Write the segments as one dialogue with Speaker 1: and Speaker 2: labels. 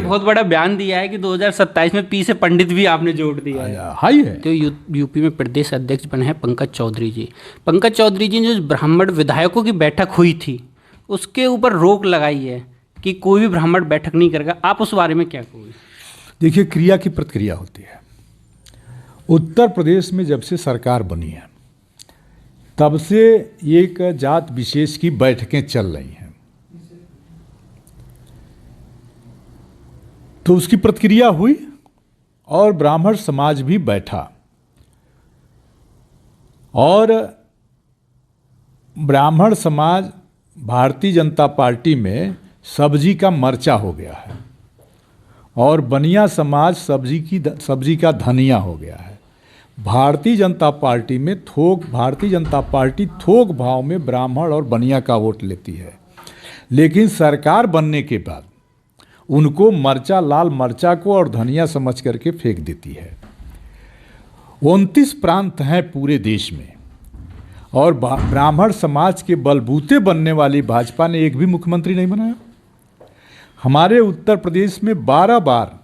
Speaker 1: बहुत बड़ा बयान दिया है कि 2027 में पी से पंडित भी आपने जोड़ दिया है।
Speaker 2: हाई है।
Speaker 1: तो यूपी में प्रदेश अध्यक्ष बने हैं पंकज चौधरी जी। पंकज चौधरी जी ने जो ब्राह्मण विधायकों की बैठक हुई थी उसके ऊपर रोक लगाई है कि कोई भी ब्राह्मण बैठक नहीं करेगा, आप उस बारे में क्या कहोगे?
Speaker 2: देखिए, क्रिया की प्रतिक्रिया होती है। उत्तर प्रदेश में जब से सरकार बनी है तब से एक जात विशेष की बैठकें चल रही हैं, तो उसकी प्रतिक्रिया हुई और ब्राह्मण समाज भी बैठा और ब्राह्मण समाज भारतीय जनता पार्टी में सब्जी का मर्चा हो गया है और बनिया समाज सब्जी का धनिया हो गया है। भारतीय जनता पार्टी में भारतीय जनता पार्टी थोक भाव में ब्राह्मण और बनिया का वोट लेती है, लेकिन सरकार बनने के बाद उनको लाल मर्चा को और धनिया समझ करके फेंक देती है। 29 प्रांत हैं पूरे देश में और ब्राह्मण समाज के बलबूते बनने वाली भाजपा ने एक भी मुख्यमंत्री नहीं बनाया। हमारे उत्तर प्रदेश में 12 बार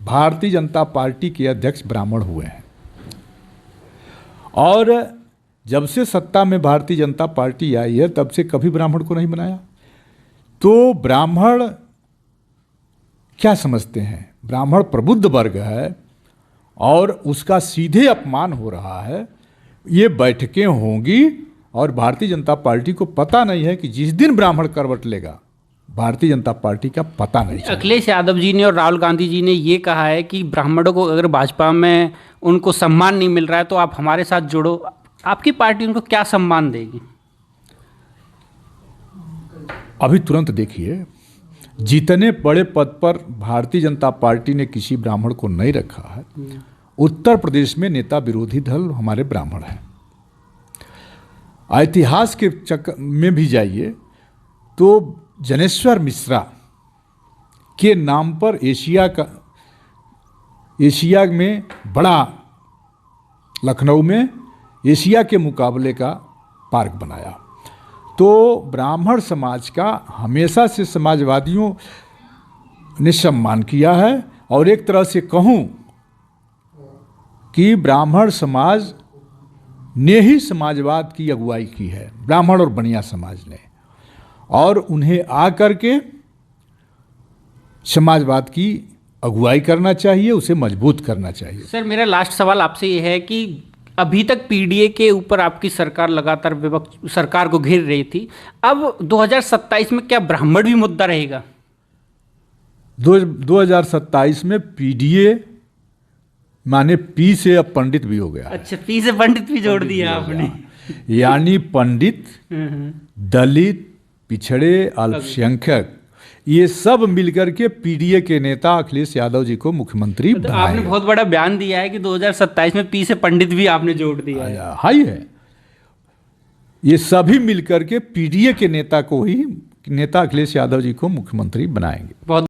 Speaker 2: भारतीय जनता पार्टी के अध्यक्ष ब्राह्मण हुए हैं और जब से सत्ता में भारतीय जनता पार्टी आई है तब से कभी ब्राह्मण को नहीं बनाया। तो ब्राह्मण क्या समझते हैं? ब्राह्मण प्रबुद्ध वर्ग है और उसका सीधे अपमान हो रहा है। ये बैठकें होंगी और भारतीय जनता पार्टी को पता नहीं है कि जिस दिन ब्राह्मण करवट लेगा भारतीय जनता पार्टी का पता नहीं चलेगा।
Speaker 1: अखिलेश यादव जी ने और राहुल गांधी जी ने ये कहा है कि ब्राह्मणों को अगर भाजपा में उनको सम्मान नहीं मिल रहा है तो आप हमारे साथ जुड़ो। आपकी पार्टी उनको क्या सम्मान देगी?
Speaker 2: अभी तुरंत देखिए, जितने बड़े पद पर भारतीय जनता पार्टी ने किसी ब्राह्मण को नहीं रखा है, उत्तर प्रदेश में नेता विरोधी दल हमारे ब्राह्मण हैं। इतिहास के चक्कर में भी जाइए तो जनेश्वर मिश्रा के नाम पर एशिया में बड़ा लखनऊ में एशिया के मुकाबले का पार्क बनाया। तो ब्राह्मण समाज का हमेशा से समाजवादियों ने सम्मान किया है और एक तरह से कहूँ कि ब्राह्मण समाज ने ही समाजवाद की अगुवाई की है, ब्राह्मण और बनिया समाज ने, और उन्हें आकर के समाजवाद की अगुवाई करना चाहिए, उसे मजबूत करना चाहिए।
Speaker 1: सर, मेरा लास्ट सवाल आपसे ये है कि अभी तक पीडीए के ऊपर आपकी सरकार लगातार सरकार को घेर रही थी, अब 2027 में क्या ब्राह्मण भी मुद्दा रहेगा?
Speaker 2: 2027 में पीडीए माने पी से अब पंडित भी हो गया।
Speaker 1: अच्छा, पी से पंडित भी जोड़ दिया आपने।
Speaker 2: यानी पंडित, दलित, पिछड़े, अल्पसंख्यक, ये सब मिलकर के पीडीए के नेता अखिलेश यादव जी को मुख्यमंत्री बनाएंगे।
Speaker 1: आपने बहुत बड़ा बयान दिया है कि 2027 में पी से पंडित भी आपने जोड़ दिया है।
Speaker 2: हाई है। ये सभी मिलकर के पीडीए के नेता अखिलेश यादव जी को मुख्यमंत्री बनाएंगे।
Speaker 1: बहुत